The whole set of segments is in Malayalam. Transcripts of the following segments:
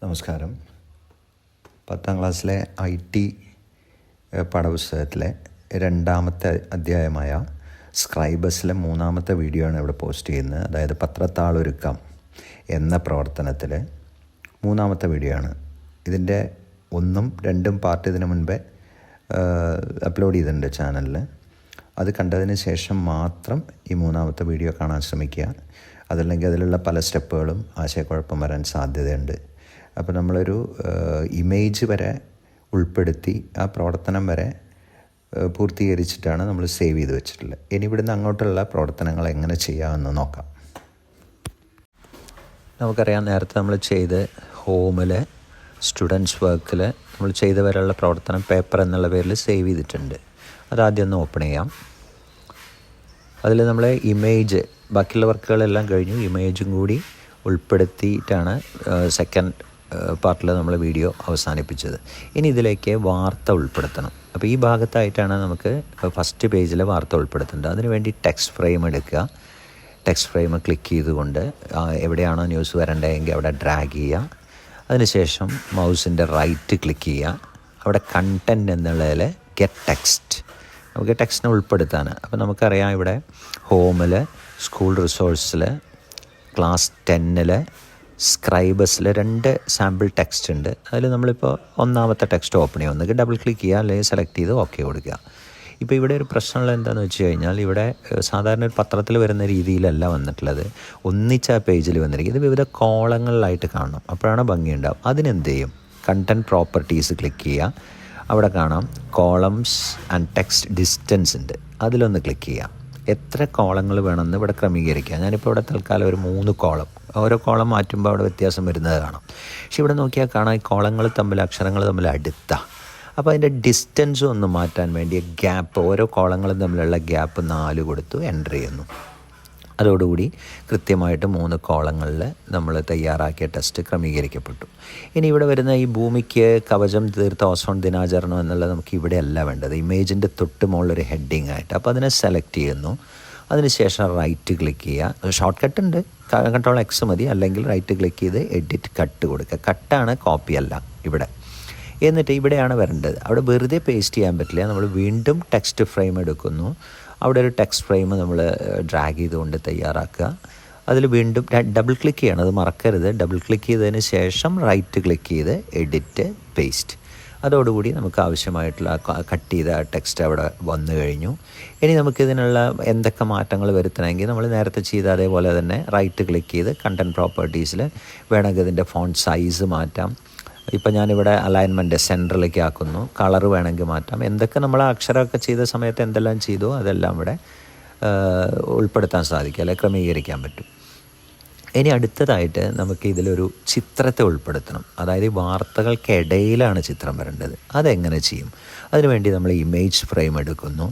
നമസ്കാരം. 10ാം ക്ലാസ്സിലെ IT പാഠപുസ്തകത്തിലെ രണ്ടാമത്തെ അധ്യായമായ സ്ക്രൈബസിലെ മൂന്നാമത്തെ വീഡിയോ ആണ് ഇവിടെ പോസ്റ്റ് ചെയ്യുന്നത്. അതായത് പത്രത്താളൊരുക്കം എന്ന പ്രവർത്തനത്തിൽ മൂന്നാമത്തെ വീഡിയോ ആണ്. ഇതിൻ്റെ 1ഉം 2ഉം പാർട്ട് ഇതിനു മുൻപേ അപ്ലോഡ് ചെയ്തിട്ടുണ്ട് ചാനലിൽ. അത് കണ്ടതിന് ശേഷം മാത്രം ഈ മൂന്നാമത്തെ വീഡിയോ കാണാൻ ശ്രമിക്കുക. അതല്ലെങ്കിൽ അതിലുള്ള പല സ്റ്റെപ്പുകളും ആശയക്കുഴപ്പം വരാൻ സാധ്യതയുണ്ട്. അപ്പോൾ നമ്മളൊരു ഇമേജ് വരെ ഉൾപ്പെടുത്തി ആ പ്രവർത്തനം വരെ പൂർത്തീകരിച്ചിട്ടാണ് നമ്മൾ സേവ് ചെയ്ത് വെച്ചിട്ടുള്ളത്. ഇനി ഇവിടുന്ന് അങ്ങോട്ടുള്ള പ്രവർത്തനങ്ങൾ എങ്ങനെ ചെയ്യാമെന്ന് നോക്കാം. നമുക്കറിയാം, നേരത്തെ നമ്മൾ ചെയ്ത് ഹോമിൽ സ്റ്റുഡൻസ് വർക്കിൽ നമ്മൾ ചെയ്ത വരെയുള്ള പ്രവർത്തനം പേപ്പർ എന്നുള്ള പേരിൽ സേവ് ചെയ്തിട്ടുണ്ട്. അതാദ്യം ഒന്ന് ഓപ്പൺ ചെയ്യാം. അതിൽ നമ്മൾ ഇമേജ്, ബാക്കിയുള്ള വർക്കുകളെല്ലാം കഴിഞ്ഞു, ഇമേജും കൂടി ഉൾപ്പെടുത്തിയിട്ടാണ് സെക്കൻഡ് പാർട്ടിൽ നമ്മൾ വീഡിയോ അവസാനിപ്പിച്ചത്. ഇനി ഇതിലേക്ക് വാർത്ത ഉൾപ്പെടുത്തണം. അപ്പോൾ ഈ ഭാഗത്തായിട്ടാണ് നമുക്ക് ഫസ്റ്റ് പേജിൽ വാർത്ത ഉൾപ്പെടുത്തേണ്ടത്. അതിനുവേണ്ടി ടെക്സ്റ്റ് ഫ്രെയിം എടുക്കുക. ടെക്സ്റ്റ് ഫ്രെയിം ക്ലിക്ക് ചെയ്തുകൊണ്ട് എവിടെയാണോ ന്യൂസ് വരേണ്ടതെങ്കിൽ അവിടെ ഡ്രാഗ് ചെയ്യുക. അതിനുശേഷം മൗസിൻ്റെ റൈറ്റ് ക്ലിക്ക് ചെയ്യുക. അവിടെ കണ്ടൻറ്റ് എന്നുള്ളതിൽ ഗെറ്റ് ടെക്സ്റ്റ്, നമുക്ക് ടെക്സ്റ്റിനെ ഉൾപ്പെടുത്താൻ. അപ്പോൾ നമുക്കറിയാം, ഇവിടെ ഹോമിൽ, സ്കൂൾ റിസോഴ്സിൽ, ക്ലാസ് 10ൽ, സ്ക്രൈബസിൽ 2 സാമ്പിൾ ടെക്സ്റ്റ് ഉണ്ട്. അതിൽ നമ്മളിപ്പോൾ ഒന്നാമത്തെ ടെക്സ്റ്റ് ഓപ്പൺ ചെയ്യുക. ഒന്നുകിൽ ഡബിൾ ക്ലിക്ക് ചെയ്യുക, അല്ലെങ്കിൽ സെലക്ട് ചെയ്ത് ഓക്കെ കൊടുക്കുക. ഇപ്പോൾ ഇവിടെ ഒരു പ്രശ്നമുള്ള എന്താണെന്ന് വെച്ച് കഴിഞ്ഞാൽ, ഇവിടെ സാധാരണ ഒരു പത്രത്തിൽ വരുന്ന രീതിയിലല്ല വന്നിട്ടുള്ളത്. ഒന്നിച്ച് ആ പേജിൽ വന്നിരിക്കും. ഇത് വിവിധ കോളങ്ങളിലായിട്ട് കാണണം. അപ്പോഴാണ് ഭംഗിയുണ്ടാവും. അതിനെന്ത് ചെയ്യും? കണ്ടൻറ്റ് പ്രോപ്പർട്ടീസ് ക്ലിക്ക് ചെയ്യുക. അവിടെ കാണാം കോളംസ് ആൻഡ് ടെക്സ്റ്റ് ഡിസ്റ്റൻസ് ഉണ്ട്. അതിലൊന്ന് ക്ലിക്ക് ചെയ്യുക. എത്ര കോളങ്ങൾ വേണമെന്ന് ഇവിടെ ക്രമീകരിക്കുക. ഞാനിപ്പോൾ ഇവിടെ തൽക്കാലം ഒരു 3 കോളം. ഓരോ കോളം മാറ്റുമ്പോൾ അവിടെ വ്യത്യാസം വരുന്നത് കാണാം. പക്ഷെ ഇവിടെ നോക്കിയാൽ കാണാം, ഈ കോളങ്ങൾ തമ്മിൽ, അക്ഷരങ്ങൾ തമ്മിൽ അടുത്താണ്. അപ്പോൾ അതിൻ്റെ ഡിസ്റ്റൻസ് ഒന്ന് മാറ്റാൻ വേണ്ടി ഗ്യാപ്പ്, ഓരോ കോളങ്ങളും തമ്മിലുള്ള ഗ്യാപ്പ് 4 കൊടുത്തു എൻ്റർ ചെയ്യുന്നു. അതോടുകൂടി കൃത്യമായിട്ട് 3 കോളങ്ങളിൽ നമ്മൾ തയ്യാറാക്കിയ ടെസ്റ്റ് ക്രമീകരിക്കപ്പെട്ടു. ഇനി ഇവിടെ വരുന്ന ഈ ഭൂമിക്ക് കവചം തീർത്ത ഓസോൺ ദിനാചരണം എന്നുള്ളത് നമുക്ക് ഇവിടെയല്ല വേണ്ടത്. ഇമേജിൻ്റെ തൊട്ട് മുകളിലൊരു ഹെഡിങ് ആയിട്ട്. അപ്പോൾ അതിനെ സെലക്ട് ചെയ്യുന്നു. അതിനുശേഷം റൈറ്റ് ക്ലിക്ക് ചെയ്യുക. ഷോർട്ട് കട്ട് ഉണ്ട്, കൺട്രോൾ X മതി. അല്ലെങ്കിൽ റൈറ്റ് ക്ലിക്ക് ചെയ്ത് എഡിറ്റ് കട്ട് കൊടുക്കുക. കട്ടാണ്, കോപ്പി അല്ല ഇവിടെ. എന്നിട്ട് ഇവിടെയാണ് വരേണ്ടത്. അവിടെ വെറുതെ പേസ്റ്റ് ചെയ്യാൻ പറ്റില്ല. നമ്മൾ വീണ്ടും ടെക്സ്റ്റ് ഫ്രെയിം എടുക്കുന്നു. അവിടെ ഒരു ടെക്സ്റ്റ് ഫ്രെയിം നമ്മൾ ഡ്രാഗ് ചെയ്തുകൊണ്ട് തയ്യാറാക്കുക. അതിൽ വീണ്ടും ഡബിൾ ക്ലിക്ക് ചെയ്യണം, അത് മറക്കരുത്. ഡബിൾ ക്ലിക്ക് ചെയ്തതിന് ശേഷം റൈറ്റ് ക്ലിക്ക് ചെയ്ത് എഡിറ്റ് പേസ്റ്റ്. അതോടുകൂടി നമുക്ക് ആവശ്യമായിട്ടുള്ള കട്ട് ചെയ്ത ടെക്സ്റ്റ് അവിടെ വന്നു കഴിഞ്ഞു. ഇനി നമുക്കിതിനുള്ള എന്തൊക്കെ മാറ്റങ്ങൾ വരുത്തണമെങ്കിൽ നമ്മൾ നേരത്തെ ചെയ്ത അതേപോലെ തന്നെ റൈറ്റ് ക്ലിക്ക് ചെയ്ത് കണ്ടൻറ്റ് പ്രോപ്പർട്ടീസിൽ വേണമെങ്കിൽ ഇതിൻ്റെ ഫോണ്ട് സൈസ് മാറ്റാം. ഇപ്പം ഞാനിവിടെ അലൈൻമെൻറ്റ് സെൻറ്ററിലേക്ക് ആക്കുന്നു. കളർ വേണമെങ്കിൽ മാറ്റാം. എന്തൊക്കെ നമ്മൾ അക്ഷരമൊക്കെ ചെയ്ത സമയത്ത് എന്തെല്ലാം ചെയ്തോ അതെല്ലാം ഇവിടെ ഉൾപ്പെടുത്താൻ സാധിക്കും, അല്ലെങ്കിൽ ക്രമീകരിക്കാൻ പറ്റും. ഇനി അടുത്തതായിട്ട് നമുക്ക് ഇതിലൊരു ചിത്രത്തെ ഉൾപ്പെടുത്തണം. അതായത് വാർത്തകൾക്കിടയിലാണ് ചിത്രം വരേണ്ടത്. അതെങ്ങനെ ചെയ്യും? അതിനുവേണ്ടി നമ്മൾ ഇമേജ് ഫ്രെയിം എടുക്കുന്നു.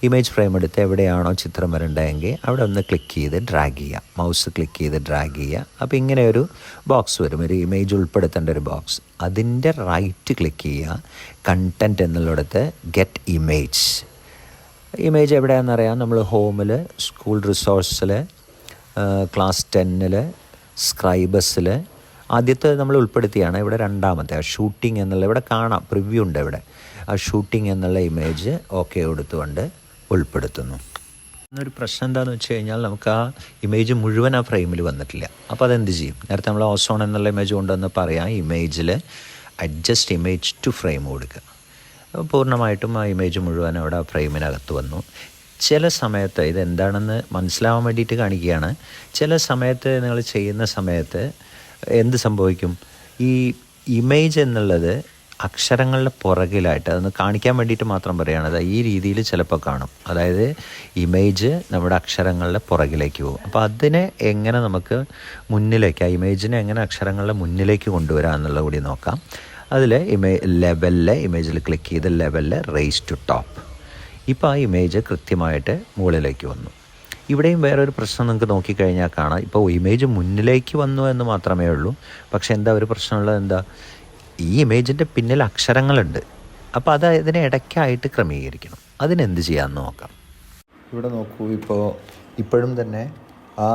ഇമേജ് ഫ്രെയിം എടുത്ത് എവിടെയാണോ ചിത്രം വരേണ്ടതെങ്കിൽ അവിടെ ഒന്ന് ക്ലിക്ക് ചെയ്ത് ഡ്രാഗ് ചെയ്യുക. മൗസ് ക്ലിക്ക് ചെയ്ത് ഡ്രാഗ് ചെയ്യുക. അപ്പോൾ ഇങ്ങനെ ഒരു ബോക്സ് വരും, ഒരു ഇമേജ് ഉൾപ്പെടുത്തേണ്ട ഒരു ബോക്സ്. അതിൻ്റെ റൈറ്റ് ക്ലിക്ക് ചെയ്യുക. കണ്ടൻറ്റ് എന്നുള്ളിടത്ത് ഗെറ്റ് ഇമേജ്. ഇമേജ് എവിടെയാണെന്നറിയാം. നമ്മൾ ഹോമിൽ, സ്കൂൾ റിസോഴ്സിൽ, ക്ലാസ് 10ൽ, സ്ക്രൈബസിൽ ആദ്യത്തെ നമ്മൾ ഉൾപ്പെടുത്തിയാണ്. ഇവിടെ രണ്ടാമത്തെ ഷൂട്ടിംഗ് എന്നുള്ള ഇവിടെ കാണാം, പ്രിവ്യൂ ഉണ്ട് ഇവിടെ. ആ ഷൂട്ടിംഗ് എന്നുള്ള ഇമേജ് ഓക്കെ കൊടുത്തുകൊണ്ട് ഉൾപ്പെടുത്തുന്നു. എന്നൊരു പ്രശ്നം എന്താണെന്ന് വെച്ച് കഴിഞ്ഞാൽ, നമുക്ക് ആ ഇമേജ് മുഴുവൻ ആ ഫ്രെയിമിൽ വന്നിട്ടില്ല. അപ്പോൾ അതെന്ത് ചെയ്യും? നേരത്തെ നമ്മൾ ഓസോൺ എന്നുള്ള ഇമേജ് കൊണ്ടുവന്ന് പറയാം, ഇമേജിൽ അഡ്ജസ്റ്റ് ഇമേജ് ടു ഫ്രെയിം കൊടുക്കുക. പൂർണ്ണമായിട്ടും ആ ഇമേജ് മുഴുവൻ അവിടെ ആ ഫ്രെയിമിനകത്ത് വന്നു. ചില സമയത്ത് ഇതെന്താണെന്ന് മനസ്സിലാവാൻ വേണ്ടിയിട്ട് കാണിക്കുകയാണ്. ചില സമയത്ത് നിങ്ങൾ ചെയ്യുന്ന സമയത്ത് എന്ത് സംഭവിക്കും? ഈ ഇമേജ് എന്നുള്ളത് അക്ഷരങ്ങളുടെ പുറകിലായിട്ട്, അതൊന്ന് കാണിക്കാൻ വേണ്ടിയിട്ട് മാത്രം പറയുകയാണ്. ഈ രീതിയിൽ ചിലപ്പോൾ കാണും. അതായത് ഇമേജ് നമ്മുടെ അക്ഷരങ്ങളുടെ പുറകിലേക്ക് പോകും. അപ്പോൾ അതിനെ എങ്ങനെ നമുക്ക് മുന്നിലേക്ക്, ആ ഇമേജിനെ എങ്ങനെ അക്ഷരങ്ങളുടെ മുന്നിലേക്ക് കൊണ്ടുവരാം എന്നുള്ളത് കൂടി നോക്കാം. അതിൽ ലെവലിൽ ഇമേജിൽ ക്ലിക്ക് ചെയ്ത് ലെവലിൽ റേസ് ടു ടോപ്പ്. ഇപ്പോൾ ആ ഇമേജ് കൃത്യമായിട്ട് മുകളിലേക്ക് വന്നു. ഇവിടെയും വേറൊരു പ്രശ്നം നിങ്ങൾക്ക് നോക്കിക്കഴിഞ്ഞാൽ കാണാം. ഇപ്പോൾ ഇമേജ് മുന്നിലേക്ക് വന്നു എന്ന് മാത്രമേ ഉള്ളൂ. പക്ഷേ എന്താ ഒരു പ്രശ്നമുള്ളത്? എന്താ, ഈ ഇമേജിൻ്റെ പിന്നിൽ അക്ഷരങ്ങളുണ്ട്. അപ്പോൾ അത് ഇതിനെ ഇടയ്ക്കായിട്ട് ക്രമീകരിക്കണം. അതിനെന്ത് ചെയ്യാമെന്ന് നോക്കാം. ഇവിടെ നോക്കൂ, ഇപ്പോഴും തന്നെ ആ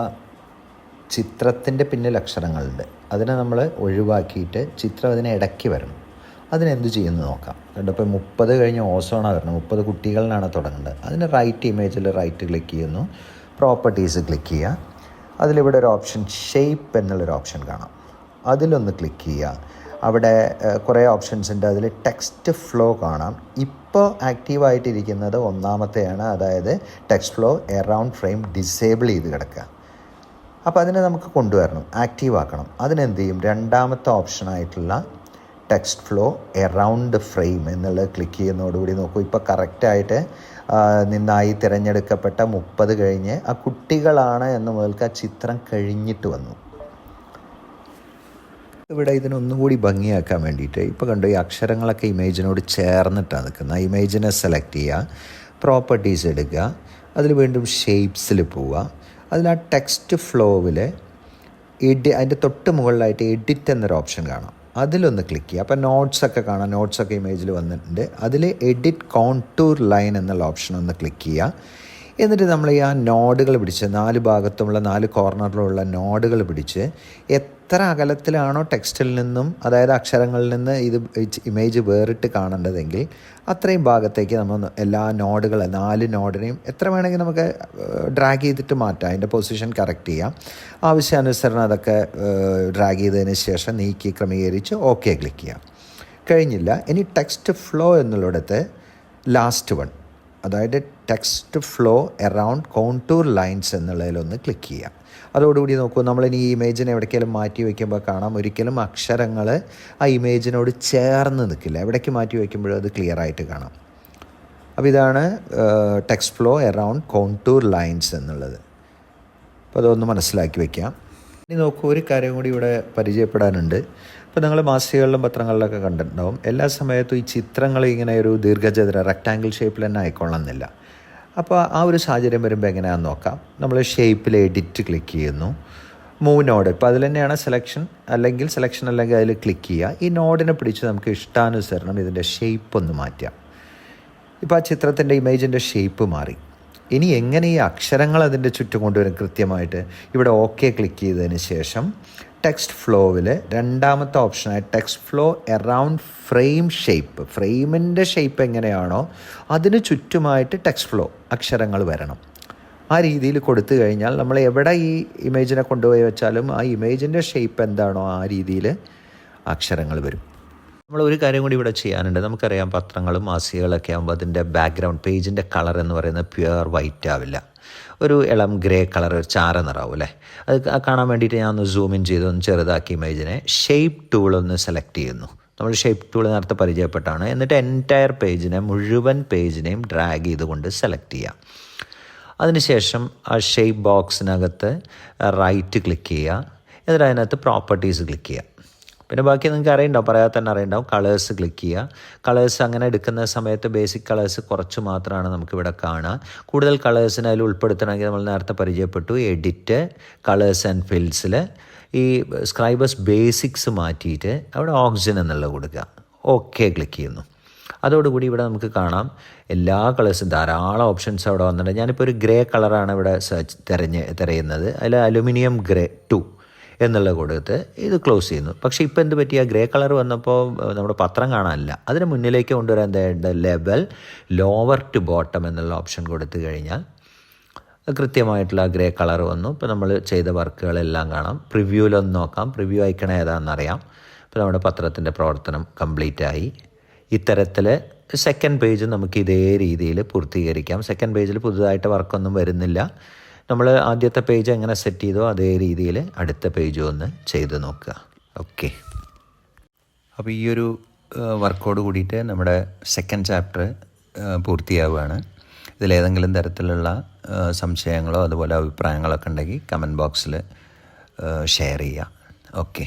ചിത്രത്തിൻ്റെ പിന്നിൽ അക്ഷരങ്ങളുണ്ട്. അതിനെ നമ്മൾ ഒഴിവാക്കിയിട്ട് ചിത്രം അതിനെ ഇടയ്ക്ക് വരണം. അതിനെന്ത് ചെയ്യുന്നു നോക്കാം. കണ്ടപ്പോൾ 30 കഴിഞ്ഞ് ഓസോണാണ് വരണം. 30 കുട്ടികളിലാണ് തുടങ്ങേണ്ടത്. അതിന് റൈറ്റ് ഇമേജിൽ റൈറ്റ് ക്ലിക്ക് ചെയ്യുന്നു, പ്രോപ്പർട്ടീസ് ക്ലിക്ക് ചെയ്യുക. അതിലിവിടെ ഒരു ഓപ്ഷൻ ഷേപ്പ് എന്നുള്ളൊരു ഓപ്ഷൻ കാണാം. അതിലൊന്ന് ക്ലിക്ക് ചെയ്യുക. അവിടെ കുറേ ഓപ്ഷൻസ് ഉണ്ട്. അതിൽ ടെക്സ്റ്റ് ഫ്ലോ കാണാം. ഇപ്പോൾ ആക്റ്റീവായിട്ടിരിക്കുന്നത് ഒന്നാമത്തെയാണ്, അതായത് text flow around frame disable ചെയ്ത് കിടക്കുക. അപ്പോൾ അതിനെ നമുക്ക് കൊണ്ടുവരണം, ആക്റ്റീവ് ആക്കണം. അതിനെന്ത് ചെയ്യും, രണ്ടാമത്തെ ഓപ്ഷനായിട്ടുള്ള ടെക്സ്റ്റ് ഫ്ലോ എറൗണ്ട് ഫ്രെയിം എന്നുള്ളത് ക്ലിക്ക് ചെയ്യുന്നതോടുകൂടി നോക്കൂ, ഇപ്പോൾ കറക്റ്റായിട്ട് നിന്നായി തിരഞ്ഞെടുക്കപ്പെട്ട 30 കഴിഞ്ഞ് ആ കുട്ടികളാണ് എന്ന് മുതൽക്ക് ആ ചിത്രം കഴിഞ്ഞിട്ട് വന്നു. ഇവിടെ ഇതിനൊന്നും കൂടി ഭംഗിയാക്കാൻ വേണ്ടിയിട്ട് ഇപ്പോൾ കണ്ടു, ഈ അക്ഷരങ്ങളൊക്കെ ഇമേജിനോട് ചേർന്നിട്ടാണ് നിൽക്കുന്നത്. ആ ഇമേജിനെ സെലക്ട് ചെയ്യുക, പ്രോപ്പർട്ടീസ് എടുക്കുക, അതിൽ വീണ്ടും ഷേപ്സിൽ പോവുക. അതിൽ ആ ടെക്സ്റ്റ് ഫ്ലോവിൽ അതിൻ്റെ തൊട്ട് മുകളിലായിട്ട് എഡിറ്റ് എന്നൊരു ഓപ്ഷൻ കാണാം. അതിലൊന്ന് ക്ലിക്ക് ചെയ്യുക. അപ്പോൾ നോട്ട്സൊക്കെ കാണാം, നോട്ട്സൊക്കെ ഇമേജിൽ വന്നിട്ടുണ്ട്. അതിൽ എഡിറ്റ് കോൺടൂർ ലൈൻ എന്നുള്ള ഓപ്ഷൻ ഒന്ന് ക്ലിക്ക് ചെയ്യുക. എന്നിട്ട് നമ്മൾ ഈ ആ നോഡുകൾ പിടിച്ച് 4 ഭാഗത്തുമുള്ള 4 കോർണറിലുള്ള നോഡുകൾ പിടിച്ച് എത്ര അകലത്തിലാണോ ടെക്സ്റ്റിൽ നിന്നും, അതായത് അക്ഷരങ്ങളിൽ നിന്ന് ഇത് ഇമേജ് വേറിട്ട് കാണേണ്ടതെങ്കിൽ അത്രയും ഭാഗത്തേക്ക് നമ്മൾ എല്ലാ 4 നോഡിനെയും എത്ര വേണമെങ്കിൽ നമുക്ക് ഡ്രാഗ് ചെയ്തിട്ട് മാറ്റാം. അതിൻ്റെ പൊസിഷൻ കറക്റ്റ് ചെയ്യാം. ആവശ്യാനുസരണം അതൊക്കെ ഡ്രാഗ് ചെയ്തതിന് ശേഷം നീക്കി ക്രമീകരിച്ച് ഓക്കെ ക്ലിക്ക് ചെയ്യാം. കഴിഞ്ഞില്ല. ഇനി ടെക്സ്റ്റ് ഫ്ലോ എന്നുള്ളിടത്ത് ലാസ്റ്റ് വൺ, അതായത് text flow around contour lines എന്നുള്ളതിലൊന്ന് ക്ലിക്ക് ചെയ്യാം. അതോടുകൂടി നോക്കൂ, നമ്മളിനി ഈ ഇമേജിനെ എവിടേക്കെങ്കിലും മാറ്റി വയ്ക്കുമ്പോൾ കാണാം, ഒരിക്കലും അക്ഷരങ്ങൾ ആ ഇമേജിനോട് ചേർന്ന് നിൽക്കില്ല. എവിടേക്ക് മാറ്റി വയ്ക്കുമ്പോഴും അത് ക്ലിയർ ആയിട്ട് കാണാം. അപ്പോൾ ഇതാണ് text flow around contour lines എന്നുള്ളത്. അപ്പോൾ അതൊന്ന് മനസ്സിലാക്കി വയ്ക്കാം. ഇനി നോക്കൂ, ഒരു കാര്യം കൂടി ഇവിടെ പരിചയപ്പെടാനുണ്ട്. ഇപ്പോൾ നിങ്ങൾ മാസികകളിലും പത്രങ്ങളിലൊക്കെ കണ്ടിട്ടുണ്ടാവും, എല്ലാ സമയത്തും ഈ ചിത്രങ്ങൾ ഇങ്ങനെ ഒരു ദീർഘചതുര റെക്റ്റാങ്കിൾ ഷേപ്പിൽ തന്നെ ആയിക്കൊള്ളുന്നില്ല. അപ്പോൾ ആ ഒരു സാഹചര്യം വരുമ്പോൾ എങ്ങനെയാണെന്ന് നോക്കാം. നമ്മൾ ഷേപ്പിൽ എഡിറ്റ് ക്ലിക്ക് ചെയ്യുന്നു, മൂവ് നോഡ്. ഇപ്പോൾ അതിൽ തന്നെയാണ് സെലക്ഷൻ അല്ലെങ്കിൽ അതിൽ ക്ലിക്ക് ചെയ്യുക. ഈ നോഡിനെ പിടിച്ച് നമുക്ക് ഇഷ്ടാനുസരണം ഇതിൻ്റെ ഷേപ്പ് ഒന്ന് മാറ്റാം. ഇപ്പോൾ ആ ചിത്രത്തിൻ്റെ ഇമേജിൻ്റെ ഷേപ്പ് മാറി. ഇനി എങ്ങനെ ഈ അക്ഷരങ്ങൾ അതിൻ്റെ ചുറ്റും കൊണ്ടുവരും കൃത്യമായിട്ട്, ഇവിടെ ഓക്കെ ക്ലിക്ക് ചെയ്തതിന് ശേഷം ടെക്സ്റ്റ് ഫ്ലോവിൽ രണ്ടാമത്തെ ഓപ്ഷനായ text flow around frame shape, ഫ്രെയിമിൻ്റെ ഷേപ്പ് എങ്ങനെയാണോ അതിന് ചുറ്റുമായിട്ട് ടെക്സ്റ്റ് ഫ്ലോ അക്ഷരങ്ങൾ വരണം. ആ രീതിയിൽ കൊടുത്തു കഴിഞ്ഞാൽ നമ്മൾ എവിടെ ഈ ഇമേജിനെ കൊണ്ടുപോയി വെച്ചാലും ആ ഇമേജിൻ്റെ ഷേപ്പ് എന്താണോ ആ രീതിയിൽ അക്ഷരങ്ങൾ വരും. നമ്മൾ ഒരു കാര്യം കൂടി ഇവിടെ ചെയ്യാനുണ്ട്. നമുക്കറിയാം, പത്രങ്ങളും മാസികകളൊക്കെ ആകുമ്പോൾ അതിൻ്റെ ബാക്ക്ഗ്രൗണ്ട് പേജിൻ്റെ കളർ എന്ന് പറയുന്നത് പ്യുവർ വൈറ്റ് ആവില്ല, ഒരു ഇളം ഗ്രേ കളർ, ഒരു ചാര നിറാവും അല്ലേ. അത് കാണാൻ വേണ്ടിയിട്ട് ഞാൻ ഒന്ന് സൂം ഇൻ ചെയ്ത് ഒന്ന് ചെറുതാക്കി ഇമേജിനെ ഷേപ്പ് ടൂൾ ഒന്ന് സെലക്ട് ചെയ്യുന്നു. നമ്മൾ ഷേപ്പ് ടൂൾ നേരത്തെ പരിചയപ്പെട്ടാണ്. എന്നിട്ട് എൻറ്റയർ പേജിനെ, മുഴുവൻ പേജിനെയും ഡ്രാഗ് ചെയ്തുകൊണ്ട് സെലക്ട് ചെയ്യാം. അതിനുശേഷം ആ ഷേപ്പ് ബോക്സിനകത്ത് റൈറ്റ് ക്ലിക്ക് ചെയ്യുക. എന്നിട്ട് അതിനകത്ത് പ്രോപ്പർട്ടീസ് ക്ലിക്ക് ചെയ്യുക. പിന്നെ ബാക്കി നിങ്ങൾക്ക് അറിയണ്ടാവും, പറയാതെ തന്നെ അറിയണ്ടാവും. കളേഴ്സ് ക്ലിക്ക് ചെയ്യുക. കളേഴ്സ് അങ്ങനെ എടുക്കുന്ന സമയത്ത് ബേസിക് കളേഴ്സ് കുറച്ച് മാത്രമാണ് നമുക്കിവിടെ കാണുക. കൂടുതൽ കളേഴ്സിനെ അതിൽ ഉൾപ്പെടുത്തണമെങ്കിൽ നമ്മൾ നേരത്തെ പരിചയപ്പെട്ടു, എഡിറ്റ്, കളേഴ്സ് ആൻഡ് ഫിൽസിൽ ഈ സ്ക്രൈബേഴ്സ് ബേസിക്സ് മാറ്റിയിട്ട് അവിടെ ഓക്സിജൻ എന്നുള്ളത് കൊടുക്കുക. ഓക്കെ ക്ലിക്ക് ചെയ്യുന്നു. അതോടുകൂടി ഇവിടെ നമുക്ക് കാണാം എല്ലാ കളേഴ്സും, ധാരാളം ഓപ്ഷൻസ് അവിടെ വന്നിട്ടുണ്ട്. ഞാനിപ്പോൾ ഒരു ഗ്രേ കളറാണ് ഇവിടെ തിരയുന്നത്. അതിൽ അലുമിനിയം ഗ്രേ 2 എന്നുള്ളത് കൊടുത്ത് ഇത് ക്ലോസ് ചെയ്യുന്നു. പക്ഷേ ഇപ്പോൾ എന്ത് പറ്റി, ആ ഗ്രേ കളർ വന്നപ്പോൾ നമ്മുടെ പത്രം കാണാനില്ല. അതിന് മുന്നിലേക്ക് കൊണ്ടുവരാൻ എന്താ ലെവൽ ലോവർ ടു ബോട്ടം എന്നുള്ള ഓപ്ഷൻ കൊടുത്തു കഴിഞ്ഞാൽ കൃത്യമായിട്ടുള്ള ഗ്രേ കളർ വന്നു. ഇപ്പോൾ നമ്മൾ ചെയ്ത വർക്കുകളെല്ലാം കാണാം. പ്രിവ്യൂവിലൊന്ന് നോക്കാം, പ്രിവ്യൂ ഐക്കൺ ഏതാണെന്നറിയാം. ഇപ്പോൾ നമ്മുടെ പത്രത്തിൻ്റെ പ്രവർത്തനം കംപ്ലീറ്റ് ആയി. ഇത്തരത്തിൽ സെക്കൻഡ് പേജ് നമുക്ക് ഇതേ രീതിയിൽ പൂർത്തീകരിക്കാം. സെക്കൻഡ് പേജിൽ പുതുതായിട്ട് വർക്കൊന്നും വരുന്നില്ല. നമ്മൾ ആദ്യത്തെ പേജ് എങ്ങനെ സെറ്റ് ചെയ്തോ അതേ രീതിയിൽ അടുത്ത പേജും ഒന്ന് ചെയ്ത് നോക്കുക. ഓക്കെ, അപ്പോൾ ഈ ഒരു വർക്കോട് കൂടിയിട്ട് നമ്മുടെ സെക്കൻഡ് ചാപ്റ്റർ പൂർത്തിയാവുകയാണ്. ഇതിലേതെങ്കിലും തരത്തിലുള്ള സംശയങ്ങളോ അതുപോലെ അഭിപ്രായങ്ങളൊക്കെ ഉണ്ടെങ്കിൽ കമൻറ്റ് ബോക്സിൽ ഷെയർ ചെയ്യുക. ഓക്കെ.